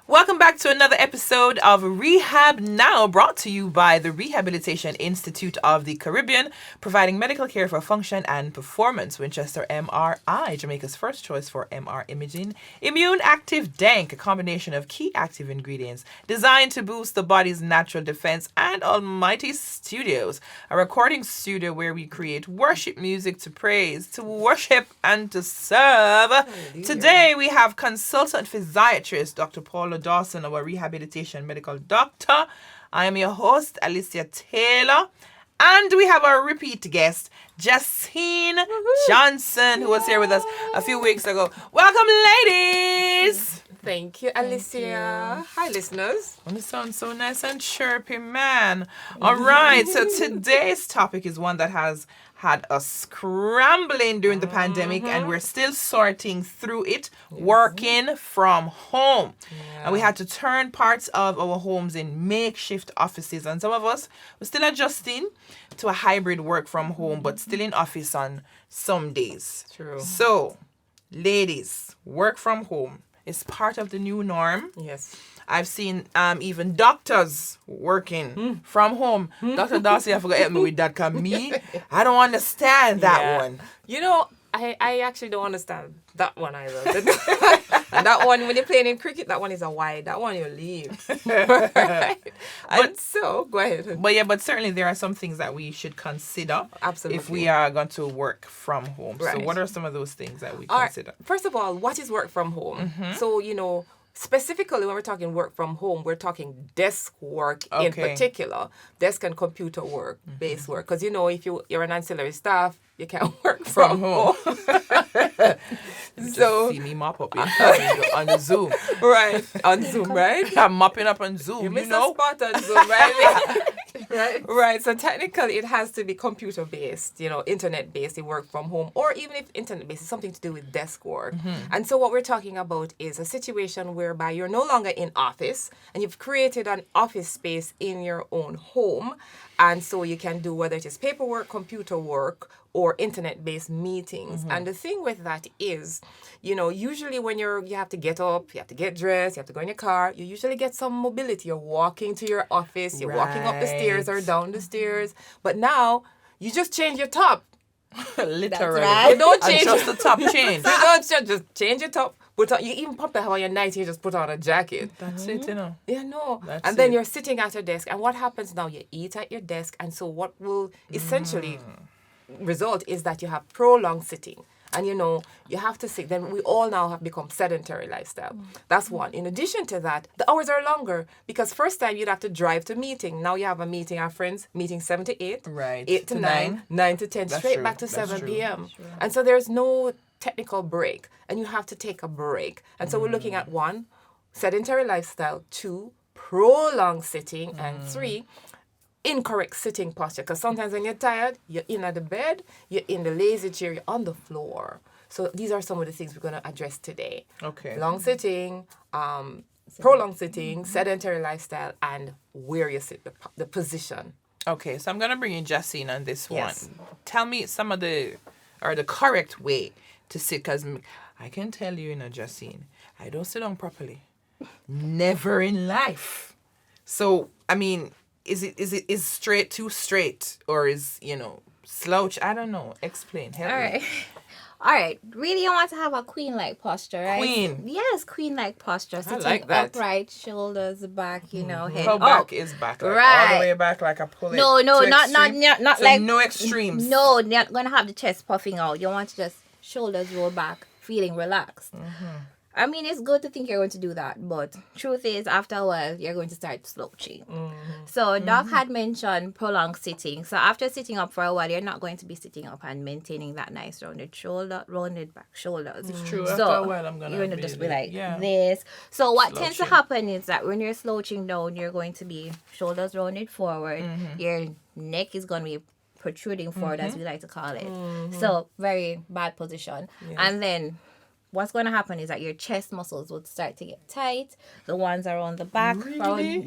Welcome back to another episode of Rehab Now, brought to you by the Rehabilitation Institute of the Caribbean, providing medical care for function and performance. Winchester MRI, Jamaica's first choice for MR imaging. Immune Active Dank, a combination of key active ingredients designed to boost the body's natural defense. And Almighty Studios, a recording studio where we create worship music to praise, to worship, and to serve. Hallelujah. Today we have consultant physiatrist Dr. Paula Dawson, our rehabilitation medical doctor. I am your host, Alicia Taylor. And we have our repeat guest, Jacine Johnson, who was here with us a few weeks ago. Welcome, ladies! Thank you, Alicia. Hi, listeners. Oh, it sounds so nice and chirpy, man. All right, so today's topic is one that has had us scrambling during the pandemic, and we're still sorting through it, working from home. And we had to turn parts of our homes in makeshift offices, and some of us were still adjusting to a hybrid work from home, but still in office on some days. True. So, ladies, work from home is part of the new norm. Yes. I've seen even doctors working from home. Dr. Darcy, I forgot to help me with that, because I don't understand that one. You know, I actually don't understand that one either. And that one, when you're playing in cricket, that one is a wide. That one you leave. Right? And so, go ahead. But certainly there are some things that we should consider. Absolutely. If we are going to work from home. Right. So what are some of those things that we All consider? Right. First of all, what is work from home? So, specifically, when we're talking work from home, we're talking desk work in particular. Desk and computer work, base work. Because, if you're an ancillary staff, you can't work from home. So see me mop up on the Zoom. Right. On Zoom, right? I'm mopping up on Zoom, you missed a spot on Zoom, right? Right. So technically, it has to be computer-based, internet-based, you work from home. Or even if internet-based, it's something to do with desk work. And so what we're talking about is a situation whereby you're no longer in office and you've created an office space in your own home. And so you can do whether it is paperwork, computer work, or internet-based meetings. And the thing with that is, usually when you have to get up, you have to get dressed, you have to go in your car, you usually get some mobility. You're walking to your office, you're walking up the stairs or down the stairs. But now, you just change your top. Literally. Right. You don't change just the top change. You don't just change your top. You even pop the how your night, you just put on a jacket. That's it, Yeah, no. That's then you're sitting at your desk. And what happens now? You eat at your desk. And so what will essentially result is that you have prolonged sitting. And, you have to sit. Then we all now have become sedentary lifestyle. That's one. In addition to that, the hours are longer. Because first time you'd have to drive to meeting. Now you have a meeting, our friends, meeting 7 to 8. Right. 8 to 9. 9 to 10. That's straight true. back to That's 7 true. p.m. And so there's no technical break. And you have to take a break. And so we're looking at 1, sedentary lifestyle. 2, prolonged sitting. And 3, incorrect sitting posture. Because sometimes when you're tired, you're in at the bed, you're in the lazy chair, you're on the floor. So these are some of the things we're going to address today. Okay. Long sitting, prolonged sitting, sedentary lifestyle, and where you sit, the position. Okay, so I'm going to bring in Jacine on this Yes. one. Tell me some of the correct way to sit, because I can tell you, Jacine, I don't sit down properly. Never in life. So, is straight too straight, or is, slouch? I don't know. Explain. Help me. All right. Really, you want to have a queen-like posture, right? Queen. Yes, queen-like posture. Sitting like that. upright, shoulders back, head How up. back is back? Like Right. all the way back, like a pull it. No, to not extreme? So like no extremes. No, not gonna have the chest puffing out. You want to just shoulders roll back, feeling relaxed. It's good to think you're going to do that, but truth is, after a while, you're going to start slouching. So Doc had mentioned prolonged sitting. So after sitting up for a while, you're not going to be sitting up and maintaining that nice rounded back shoulders. It's true. So After a while, I'm you're going to just be like yeah. this. So what tends to Slouching. happen is that when you're slouching down, you're going to be shoulders rounded forward. Your neck is going to be protruding forward, as we like to call it. So very bad position. Yes. And then what's going to happen is that your chest muscles would start to get tight. The ones around the back, Really?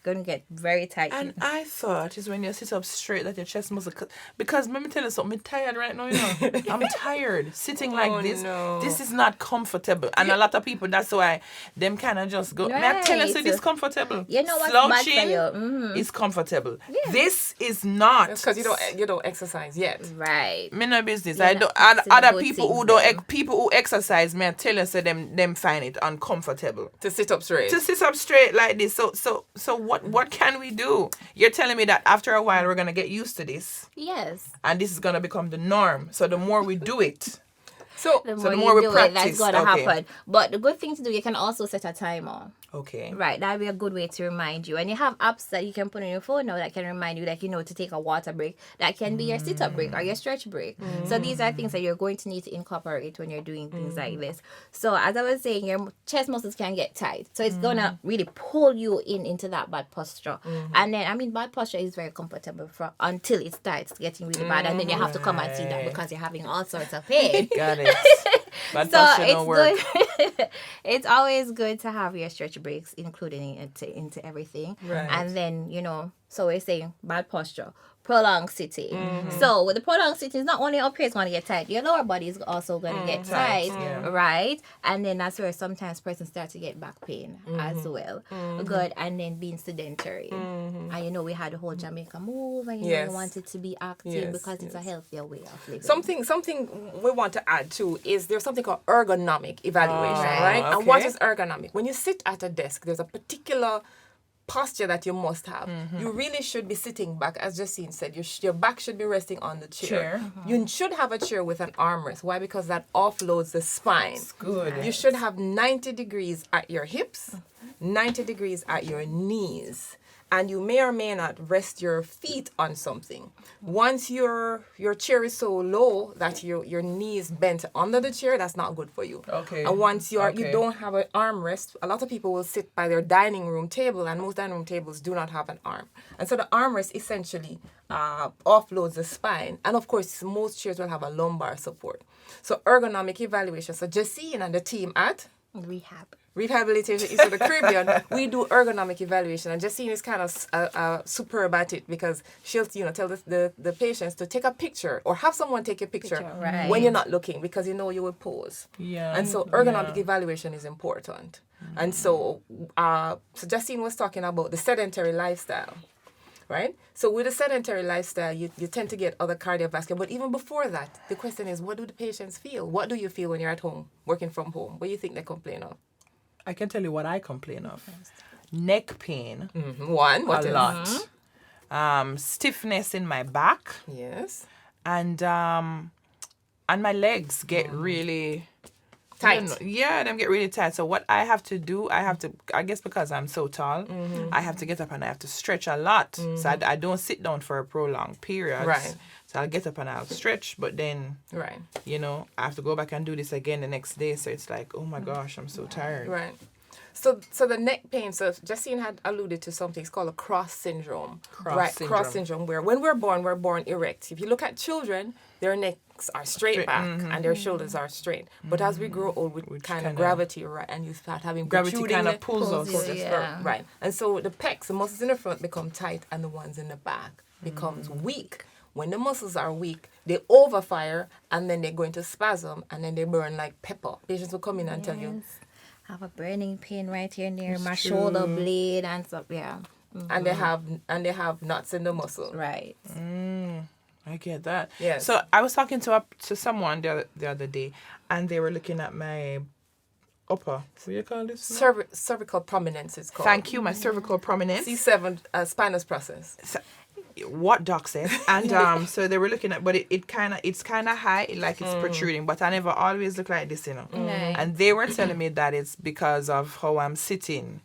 going to get very tight. And I thought it's when you sit up straight that your chest muscle... Because let me tell you something, I'm tired right now, you know. I'm tired. Sitting like this. No. This is not comfortable. And a lot of people, that's why them kind of just go... May I tell you, so this is comfortable. You know what's bad for Slouching you? is comfortable. This is not. Because you don't exercise yet. Right. Me no business. You're I not don't. fixing Other good people who things don't. then. People who exercise, me I tell you, so them find it uncomfortable To sit up straight. to sit up straight like this. So what can we do? You're telling me that after a while we're gonna get used to this, Yes. and this is gonna become the norm. So the more we do it, So The the more more you we do it, practice, that's going to okay. happen. But the good thing to do, you can also set a timer. okay. Right, that'd be a good way to remind you. And you have apps that you can put on your phone now that can remind you, like, to take a water break. That can be your sit-up break or your stretch break. So these are things that you're going to need to incorporate when you're doing things like this. So as I was saying, your chest muscles can get tight. So it's going to really pull you into that bad posture. And then, bad posture is very comfortable until it starts getting really bad. And then you have to come and see that because you're having all sorts of pain. Got it. But So posture don't work. it's good. It's always good to have your stretch breaks included into everything. Right. And then, so we're saying bad posture, prolonged sitting. So with the prolonged sitting, it's not only up here it's going to get tight, your lower body is also going to get tight, yeah. right? And then that's where sometimes persons start to get back pain as well. Good. And then being sedentary. And we had the whole Jamaica move, and Yes. we wanted to be active Yes, because it's a yes. healthier way of living. Something we want to add too is there's something called ergonomic evaluation, right? okay. And what is ergonomic? When you sit at a desk, there's a particular posture that you must have. You really should be sitting back, as Justine said. Your back should be resting on the chair. You should have a chair with an armrest. Why? Because that offloads the spine. Good. You should have 90 degrees at your hips, 90 degrees at your knees. And you may or may not rest your feet on something. Once your chair is so low that your knees bent under the chair, that's not good for you. Okay. And once you Okay. don't have an armrest, a lot of people will sit by their dining room table, and most dining room tables do not have an arm. And so the armrest essentially offloads the spine. And of course, most chairs will have a lumbar support. So ergonomic evaluation. So Justine and the team at Rehabilitation Institute of the Caribbean, we do ergonomic evaluation, and Justine is kind of superb at it because she'll tell the patients to take a picture or have someone take a picture right. when you're not looking because you will pose. Yeah. And so ergonomic evaluation is important. And so Justine was talking about the sedentary lifestyle. Right? So with a sedentary lifestyle, you tend to get other cardiovascular. But even before that, the question is, what do the patients feel? What do you feel when you're at home, working from home? What do you think they complain of? I can tell you what I complain of. Neck pain. One, what A else? lot. Stiffness in my back. Yes. And my legs get really Tight. Yeah, them get really tight. So what I have to do, I guess because I'm so tall, I have to get up and I have to stretch a lot. So I don't sit down for a prolonged period. Right. So I'll get up and I'll stretch, but then, Right. I have to go back and do this again the next day. So it's like, oh my gosh, I'm so tired. Right. So the neck pain, so Justine had alluded to something, it's called a cross syndrome. Cross syndrome, where when we're born erect. If you look at children, their necks are straight back and their shoulders are straight. But as we grow old, we kind of gravity, right, and you start having Gravity kind of pulls us. Right. And so the pecs, the muscles in the front become tight and the ones in the back becomes weak. When the muscles are weak, they overfire and then they go into spasm and then they burn like pepper. Patients will come in and tell you, I have a burning pain right here near my shoulder blade and stuff. Yeah. and they have knots in the muscle. Right. I get that. Yes. So I was talking to someone the other day, and they were looking at my upper. What do you call this? Cervical prominence is called. Thank you, my cervical prominence. C7 spinous process. What doc said. And so they were looking at, but it's kind of high, like it's protruding, but I never always look like this, Right. And they were telling me that it's because of how I'm sitting,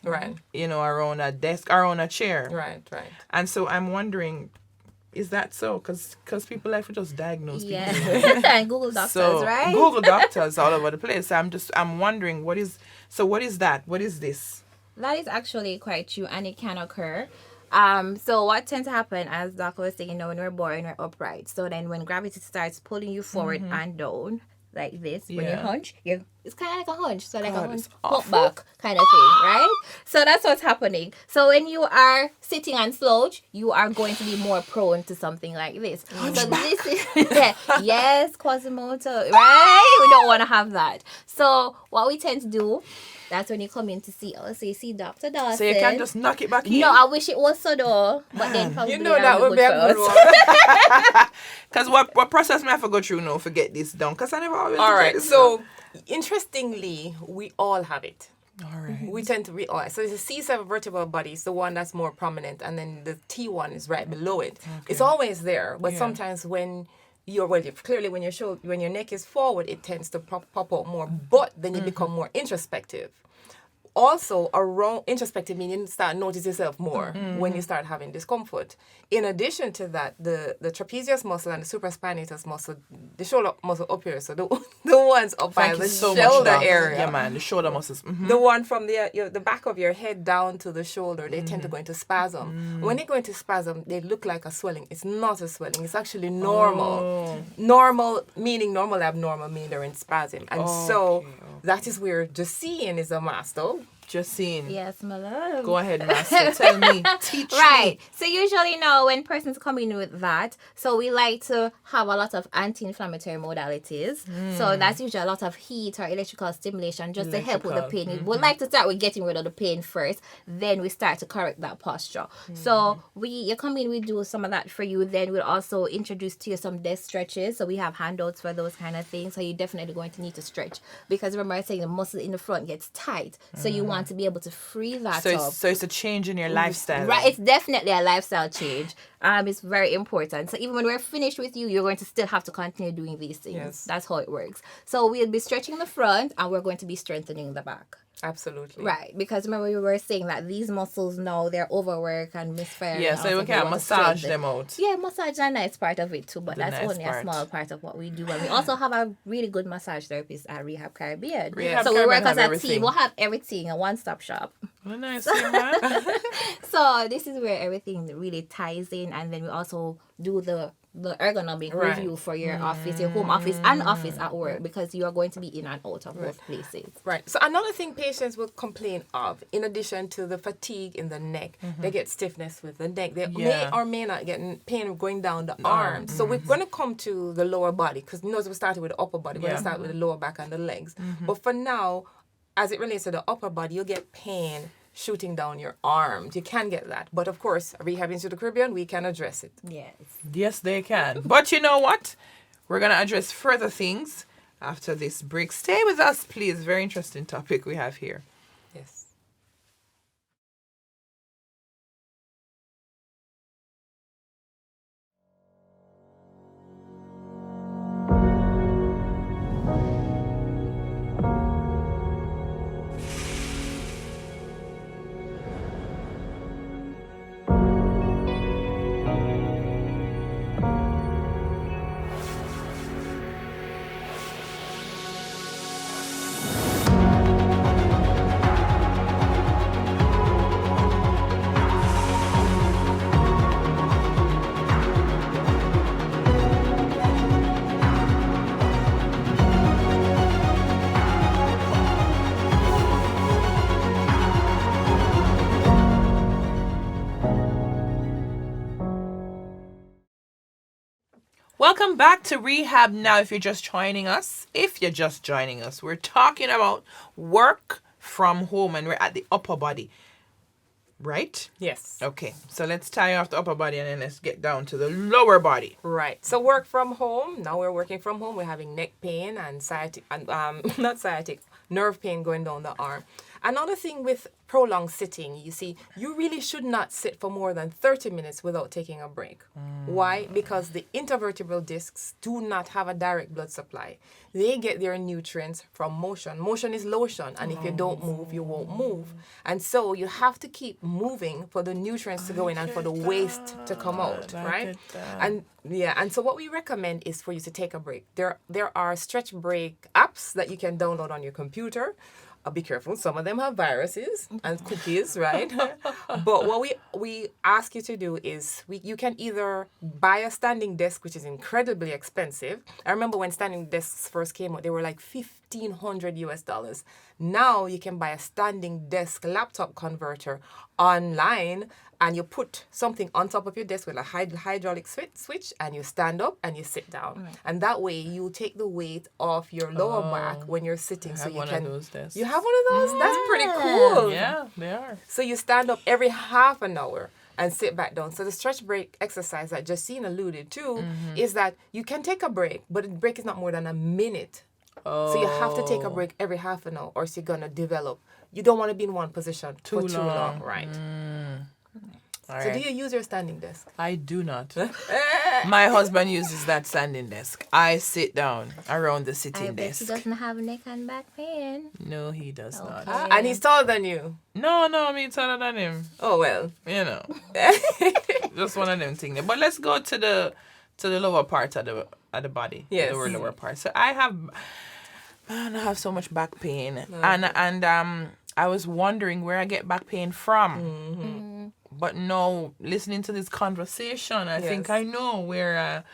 Right. around a desk, around a chair. Right. And so I'm wondering, is that so? Because people like to just diagnose people. Yeah. And Google doctors, So right? Google doctors all over the place. I'm wondering what is that? What is this? That is actually quite true, and it can occur. So what tends to happen, as Doc was saying, when we're born, we're upright. So then when gravity starts pulling you forward and down, like this, when you Yeah. hunch, your it's kind of like a hunch. So like God, a hunch, it's pop awful. back kind of thing, right? So that's what's happening. So when you are sitting and slouch, you are going to be more prone to something like this. So this is yes, Quasimodo, right? We don't want to have that. So what we tend to do, that's when you come in to see us. So you see Dr. Dawson. So you can't just knock it back in? No, I wish it was so though. But then probably that would be a good for us. one. Because what process may I have to go through now to get this done? Because I never always All get right. this So, interestingly, we all have it. done. All right. We tend to read all. So the C7 vertebral body is the one that's more prominent, and then the T1 is right below it. It's always there, but sometimes when clearly when your neck is forward, it tends to pop out more. But then you become more introspective. Also, introspective meaning you start notice yourself more when you start having discomfort. In addition to that, the trapezius muscle and the supraspinatus muscle, the shoulder muscle up here, so the ones up by the shoulder area. Yeah, man, the shoulder muscles. The one from the back of your head down to the shoulder, they tend to go into spasm. When they go into spasm, they look like a swelling. It's not a swelling. It's actually normal. Normal meaning normal, abnormal meaning they're in spasm. And so that is where Justine is a master. Justine. Yes, my love. Go ahead, master. Tell me. Teach Right. me. So usually now when persons come in with that, so we like to have a lot of anti-inflammatory modalities. So that's usually a lot of heat or electrical stimulation just to help with the pain. We would like to start with getting rid of the pain first, then we start to correct that posture. So you come in, we do some of that for you. Then we'll also introduce to you some desk stretches. So we have handouts for those kind of things. So you're definitely going to need to stretch because remember I saying the muscle in the front gets tight. So you want to be able to free that up. So it's a change in your lifestyle. Right, it's definitely a lifestyle change. It's very important. So even when we're finished with you, you're going to still have to continue doing these things. Yes. That's how it works. So we'll be stretching the front and we're going to be strengthening the back. Absolutely. Right, because remember we were saying that these muscles now they're overworked and misfiring. Yeah, so we can massage them out. Yeah, massage is a nice part of it too, but The that's nice only part. a small part of what we do. And we also have a really good massage therapist at Rehab Caribbean. Rehab So we work Caribbean as have a team. everything. We'll have everything, a one-stop shop. Well, nice, man. So this is where everything really ties in, and then we also do the ergonomic Right. review for your office, your home office and office at work, because you are going to be in and out of both places. Right. So another thing patients will complain of, in addition to the fatigue in the neck, they get stiffness with the neck. They may or may not get pain going down the arms. So we're going to come to the lower body because we started with the upper body. We're going to start with the lower back and the legs. But for now, as it relates to the upper body, you'll get pain shooting down your arms. You can get that. But of course, Rehab Institute of the Caribbean, we can address it. Yes. Yes, they can. But you know what? We're going to address further things after this break. Stay with us, please. Very interesting topic we have here. Yes. Welcome back to Rehab Now. If you're just joining us, we're talking about work from home and we're at the upper body. Right? Yes. Okay, so let's tie off the upper body and then let's get down to the lower body. Right. So work from home. Now we're working from home. We're having neck pain and sciatic, not sciatic, nerve pain going down the arm. Another thing with prolonged sitting, you see, you really should not sit for more than 30 minutes without taking a break. Why? Because the intervertebral discs do not have a direct blood supply. They get their nutrients from motion. Motion is lotion, and if you don't move, you won't move. And so you have to keep moving for the nutrients to go in and for the waste to come out, right? And so what we recommend is for you to take a break. There are stretch break apps that you can download on your computer. Be careful. Some of them have viruses and cookies, right? But what we ask you to do is you can either buy a standing desk, which is incredibly expensive. I remember when standing desks first came out, they were like $1,500. Now you can buy a standing desk laptop converter online, and you put something on top of your desk with a hydraulic switch, and you stand up and you sit down. Right. And that way you take the weight off your lower back when you're sitting. I have one of those desks. You have one of those? That's pretty cool. Yeah, they are. So you stand up every half an hour and sit back down. So the stretch break exercise that Justine alluded to is that you can take a break, but the break is not more than a minute. Oh. So you have to take a break every half an hour, or else you're going to develop. You don't want to be in one position for too long. Right. Right. So do you use your standing desk? I do not. My husband uses that standing desk. I sit down around the sitting desk. He doesn't have neck and back pain. No, he does not. And he's taller than you? No, I'm taller than him. Oh, well. You know. Just one of them things. But let's go to the lower part of the body. Yes. The lower part. So I have so much back pain. And I was wondering where I get back pain from. But no, listening to this conversation, I think I know where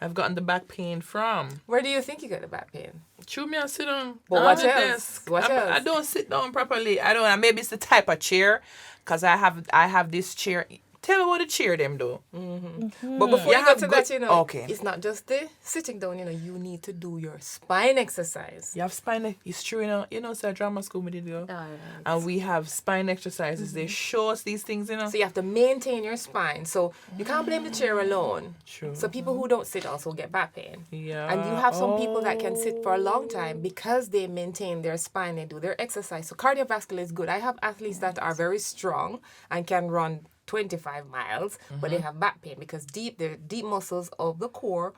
I've gotten the back pain from. Where do you think you get the back pain? Chew me and sit down. But what else? I don't sit down properly. I don't. Maybe it's the type of chair, because I have this chair. Tell me what the chair them do. But before you go to that, okay. It's not just the sitting down, you need to do your spine exercise. You have spine, it's true, so drama school we did go. Right. And we have spine exercises. They show us these things, So you have to maintain your spine. So you can't blame the chair alone. True. So people who don't sit also get back pain. Yeah. And you have some people that can sit for a long time because they maintain their spine, they do their exercise. So cardiovascular is good. I have athletes that are very strong and can run 25 miles, but they have back pain because the deep muscles of the core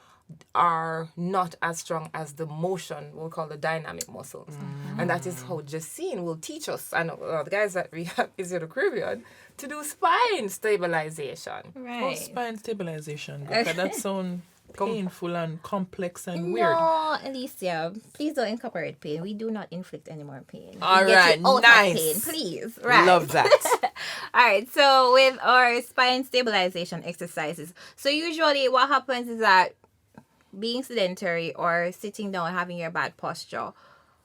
are not as strong as the motion, we'll call the dynamic muscles. And that is how Justine will teach us, and the guys that we have is in the Caribbean, to do spine stabilization. Right. Oh, spine stabilization. Because that sounds painful and complex and weird. No, Alicia, please don't incorporate pain. We do not inflict any more pain. All right, nice. Pain, please. Right. Love that. All right, so with our spine stabilization exercises, so usually what happens is that being sedentary or sitting down and having your bad posture,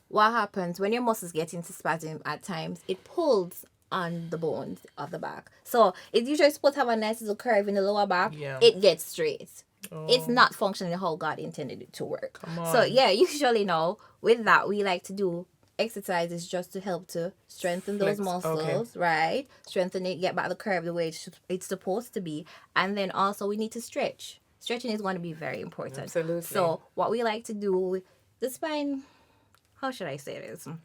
what happens when your muscles get into spasm at times, it pulls on the bones of the back. So it's usually supposed to have a nice little curve in the lower back. Yeah. It gets straight. It's not functioning how God intended it to work. So usually with that we like to do exercises just to help to strengthen those muscles, right? Strengthen it, get back the curve the way it's supposed to be. And then also we need to stretch. Stretching is going to be very important. Absolutely. So what we like to do, the spine, how should I say this? All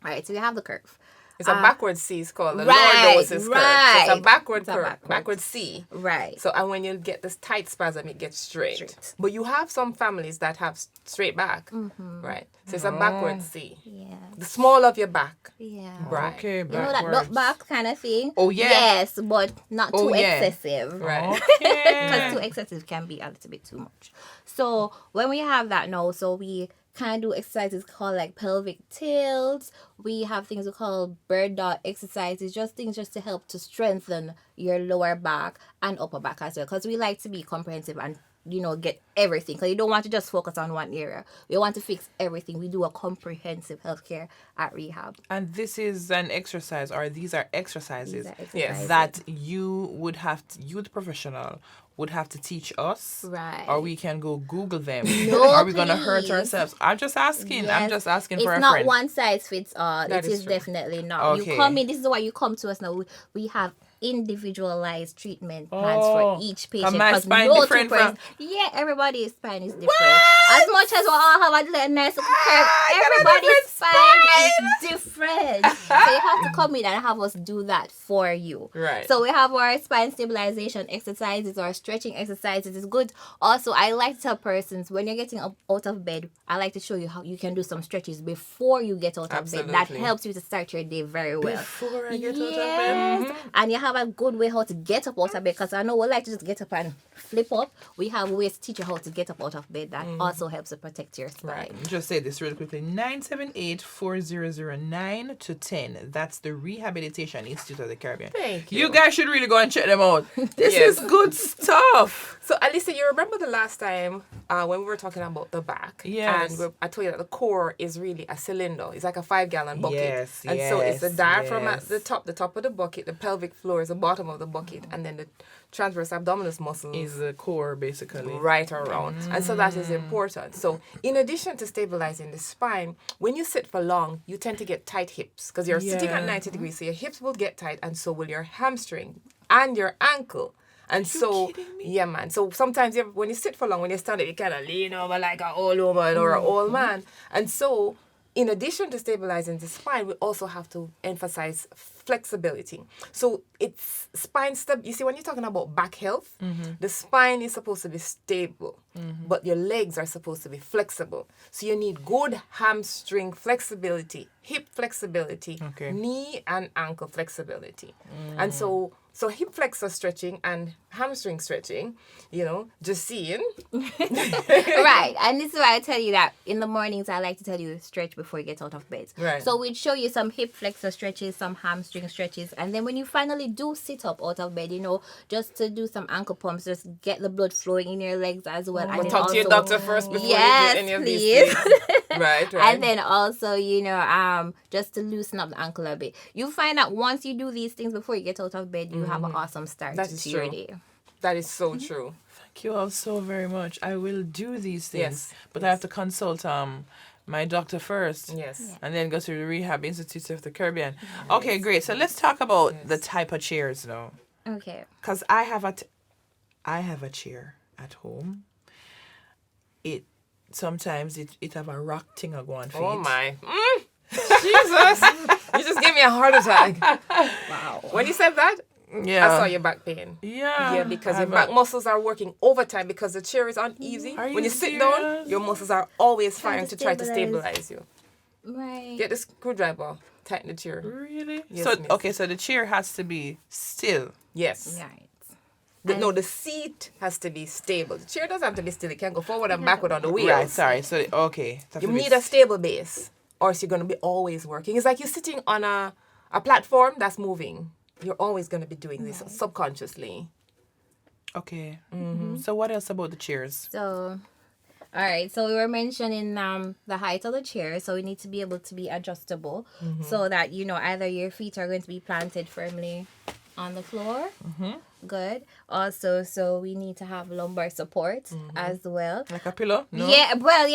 right, so we have the curve. It's a backward C. It's called the lordosis curve. So it's a backward curve. Backward C. Right. So, and when you get this tight spasm, it gets straight. But you have some families that have straight back. Right. So it's a backward C. Yeah. The small of your back. Yeah. Right. Okay, that butt back kind of thing. Oh, yeah. Yes, but not too excessive. Right. Because too excessive can be a little bit too much. So when we have that now, so we kind of do exercises called like pelvic tilts. We have things we call bird dog exercises, just things just to help to strengthen your lower back and upper back as well. Because we like to be comprehensive and get everything. Because you don't want to just focus on one area. We want to fix everything. We do a comprehensive healthcare at Rehab. And this is an exercise, or these are exercises, Yes. that you would have to, you the professional would have to teach us, right? Or we can go Google them. No, are we going to hurt ourselves? I'm just asking. Yes. I'm just asking for a It's not friend. one size fits all. That It is is true. definitely not. Okay. You come in. This is why you come to us now. We have individualized treatment plans for each patient. my 'cause spine no different two persons- everybody's spine is different. As much as we all have a little nice little curve, everybody's spine is different. So you have to come in and have us do that for you. Right. So we have our spine stabilization exercises, our stretching exercises. It's good. Also, I like to tell persons when you're getting up out of bed, I like to show you how you can do some stretches before you get out of bed. That Absolutely. helps you to start your day very well. Before I get out of Yes. bed. And you have have a good way how to get up out of bed, because I know we like to just get up and flip up. We have ways to teach you how to get up out of bed that also helps to protect your spine. Right. Just say this really quickly. 978-4009 to 10. That's the Rehabilitation Institute of the Caribbean. Thank you. You guys should really go and check them out. This is good stuff. So, Alicia, you remember the last time when we were talking about the back? Yes. And I told you that the core is really a cylinder. It's like a 5-gallon bucket. Yes, and so it's the diaphragm at yes. the top of the bucket, the pelvic floor is the bottom of the bucket, and then the transverse abdominis muscles Is the core, basically. right around. And so that is important. So in addition to stabilizing the spine, when you sit for long, you tend to get tight hips because you're sitting at 90 degrees. So your hips will get tight, and so will your hamstring and your ankle. And so, yeah, man. So sometimes when you sit for long, when you stand up, you kind of lean over like an old woman or an old man. And so, in addition to stabilizing the spine, we also have to emphasize flexibility. So it's spine you see, when you're talking about back health, the spine is supposed to be stable, but your legs are supposed to be flexible. So you need good hamstring flexibility, hip flexibility, knee and ankle flexibility. And so hip flexor stretching and hamstring stretching, just seeing. Right. And this is why I tell you that in the mornings I like to tell you stretch before you get out of bed. Right. So we'd show you some hip flexor stretches, some hamstring stretches, and then when you finally do sit up out of bed, just to do some ankle pumps, just get the blood flowing in your legs as well. And But then talk to your also- doctor first before Yes, you do any of please. these things. Right. And then also, just to loosen up the ankle a bit. You find that once you do these things before you get out of bed, you have an awesome start That is to your true. day. That is so true. Thank you all so very much. I will do these things. Yes. But I have to consult my doctor first. Yes. And then go to the Rehab Institute of the Caribbean. Okay, great. So let's talk about the type of chairs now. Okay. Because I have a chair at home. Sometimes it have a rock thing go on for Oh it. my. Jesus. You just gave me a heart attack. Wow. When you said that, Yeah. I saw your back pain. Yeah. Yeah, because I your have back a- muscles are working overtime because the chair is uneasy. Are When you you sit down, serious? your muscles are always Trying firing to to try to stabilize. stabilize you. Right. Get the screwdriver, tighten the chair. Really? Yes, so miss. so the chair has to be still. Yes. Right. No, the seat has to be stable. The chair doesn't have to be still. It can go forward and backward on the wheels. Right, sorry. So okay. It has You to be need a stable base, or else you're going to be always working. It's like you're sitting on a platform that's moving. You're always going to be doing this subconsciously. Okay. So what else about the chairs? So, all right. So we were mentioning the height of the chair. So we need to be able to be adjustable, so that either your feet are going to be planted firmly on the floor. Good. Also, so we need to have lumbar support as well. Like a pillow? No? Yeah, well,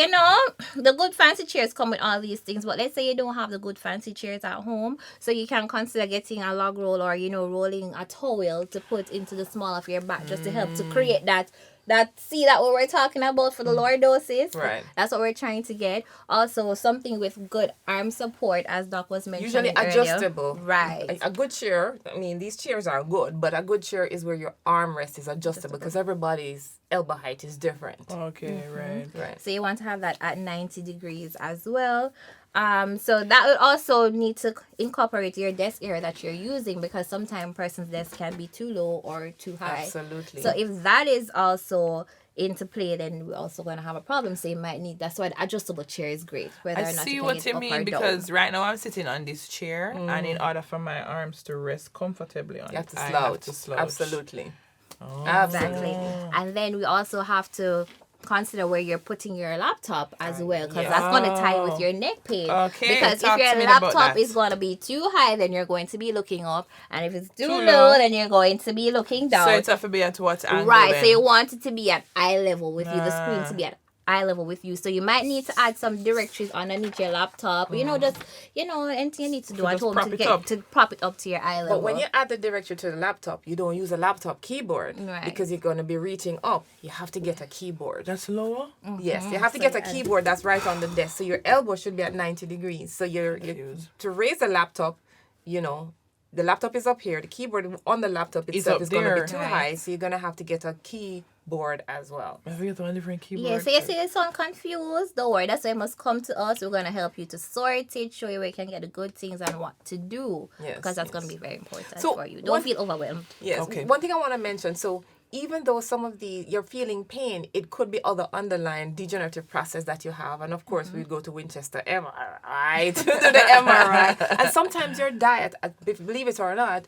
the good fancy chairs come with all these things, but let's say you don't have the good fancy chairs at home, so you can consider getting a log roll or, rolling a towel to put into the small of your back just to help to create that what we're talking about for the lordosis. Right. That's what we're trying to get. Also, something with good arm support, as Doc was mentioning Usually earlier. adjustable. Right. A good chair, these chairs are good, but a good chair is where your armrest is adjustable because everybody's elbow height is different. Okay, right. Right. So you want to have that at 90 degrees as well. So that would also need to incorporate your desk area that you're using, because sometimes person's desk can be too low or too high. Absolutely. So if that is also into play, then we're also going to have a problem. So you might need, that's why the adjustable chair is great. Whether I or not see you can what get you up or mean, down. because right now I'm sitting on this chair, and in order for my arms to rest comfortably on You have to it, I slouch. have to slouch. Absolutely. Oh. Exactly. And then we also have to consider where you're putting your laptop as well, because that's going to tie with your neck pain. Okay, Because talk if to me your about laptop that. is going to be too high, then you're going to be looking up, and if it's too Too low, low. then you're going to be looking down. So it's have to be at what angle? Right, then? so you want it to be at eye level with you, the screen to be at eye level with you. So you might need to add some directories underneath your laptop. Anything you need to do at just home prop to it get up. to prop it up to your eye level. But when you add the directory to the laptop, you don't use a laptop keyboard Right. because you're going to be reaching up. You have to get a keyboard. That's lower? Yes, you have to get a keyboard that's right on the desk. So your elbow should be at 90 degrees. So you're to raise the laptop, the laptop is up here. The keyboard on the laptop itself up is going to be there. too Right. high. So you're going to have to get a board as well. Maybe it's one different keyboard. Yeah, so you see you sound confused. Don't worry, that's why you must come to us. We're gonna help you to sort it, show you where you can get the good things and what to do. Yes, Because that's yes. gonna be very important So, for you. Don't feel overwhelmed. Yes. Okay. One thing I want to mention, so even though some of you're feeling pain, it could be other underlying degenerative process that you have. And of course, we'd go to Winchester MRI to do the MRI. And sometimes your diet, believe it or not,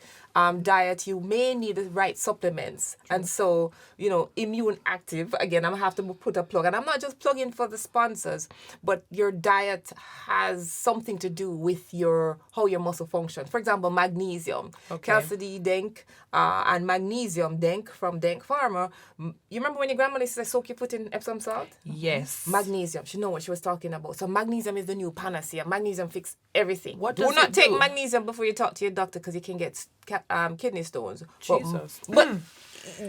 diet, you may need the right supplements. And so, immune active, again, I'm going to have to put a plug. And I'm not just plugging for the sponsors, but your diet has something to do with how your muscle functions. For example, magnesium. Okay. Calcium Denk and magnesium Denk from Denk Pharma. You remember when your grandmother used to say, soak your foot in Epsom salt? Yes. Magnesium. She know what she was talking about. So magnesium is the new panacea. Magnesium fix everything. What do does not it take do? magnesium before you talk to your doctor because you can get kidney stones. Jesus. But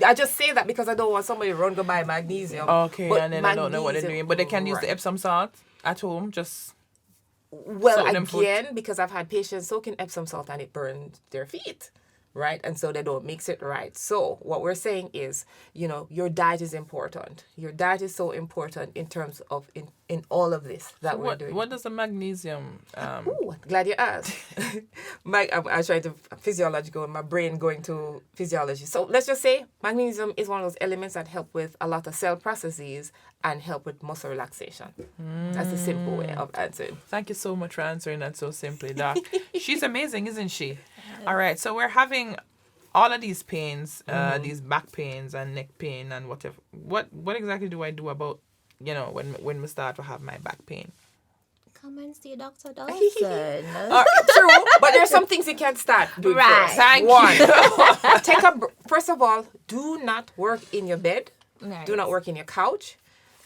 I just say that because I don't want somebody to run go buy magnesium. Okay, But and then I don't know what they're magnesium- doing. But they can use the right. Epsom salt at home, just... Well, soak them foot. again, because I've had patients soaking Epsom salt and it burned their feet, right? And so they don't mix it right. So what we're saying is, your diet is important. Your diet is so important in terms of in all of this that we're doing. What does the magnesium... Ooh, glad you asked. I tried to physiological, my brain going to physiology. So let's just say magnesium is one of those elements that help with a lot of cell processes and help with muscle relaxation. That's a simple way of answering. Thank you so much for answering that so simply, Doc. She's amazing, isn't she? All right, so we're having all of these pains, these back pains and neck pain and whatever. What exactly do I do about, when we start to have my back pain? Come and see Dr. Dawson. True, but there's some things you can start doing Right. first. Thank One, first of all, do not work in your bed. Right. Do not work in your couch.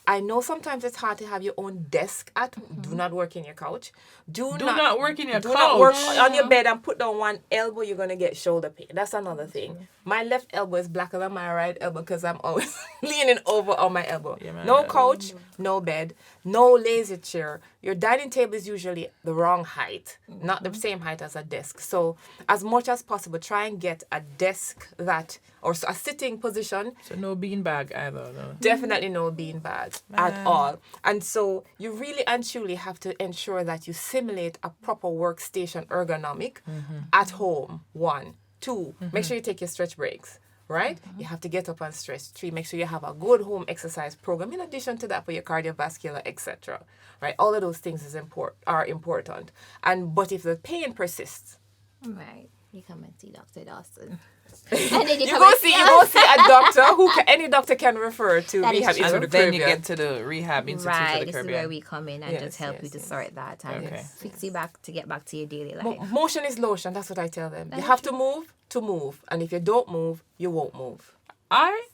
I know sometimes it's hard to have your own desk at home. Do not work in your couch. Do not work in your Do not work couch. on your bed and put down one elbow. You're going to get shoulder pain. That's another thing. My left elbow is blacker than my right elbow because I'm always leaning over on my elbow. Yeah, man. No couch, no bed, no lazy chair. Your dining table is usually the wrong height, not the same height as a desk. So as much as possible, try and get a desk or a sitting position. So no beanbag either, no? Definitely no beanbag at all. And so you really and truly have to ensure that you simulate a proper workstation ergonomic at home. 1, 2, make sure you take your stretch breaks, right? You have to get up and stretch. 3, make sure you have a good home exercise program in addition to that for your cardiovascular, etc. Right? All of those things are important. But if the pain persists, Right. You come and see Dr. Dawson. And then you come go and see a doctor any doctor can refer to That is Rehab true. Institute of And the then you Caribbean. get to the Rehab Institute Right, of the this is Caribbean. where we come in and Yes, just help you yes, to yes. sort that and Okay. fix you back to get back to your daily life. Motion is lotion. That's what I tell them. You have to move. And if you don't move, you won't move.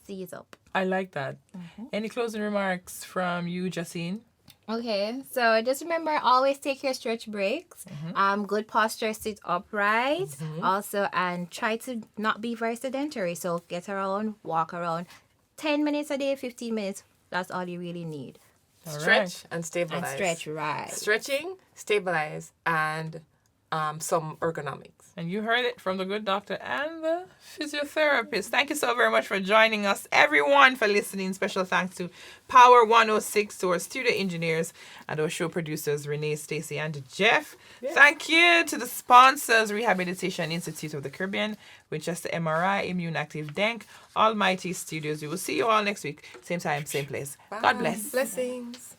Seize up. I like that. Any closing remarks from you, Jacine? Okay, so just remember, always take your stretch breaks. Good posture, sit upright. Also, and try to not be very sedentary. So get around, walk around. 10 minutes a day, 15 minutes. That's all you really need. All Stretch right. and stabilize. And stretch, right. Stretching, stabilize, and some ergonomics. And you heard it from the good doctor and the physiotherapist. Thank you so very much for joining us, everyone, for listening. Special thanks to Power 106, to our studio engineers and our show producers, Renee, Stacy, and Jeff. Yes. Thank you to the sponsors, Rehabilitation Institute of the Caribbean, Winchester MRI, Immune Active Denk, Almighty Studios. We will see you all next week. Same time, same place. Bye. God bless. Blessings.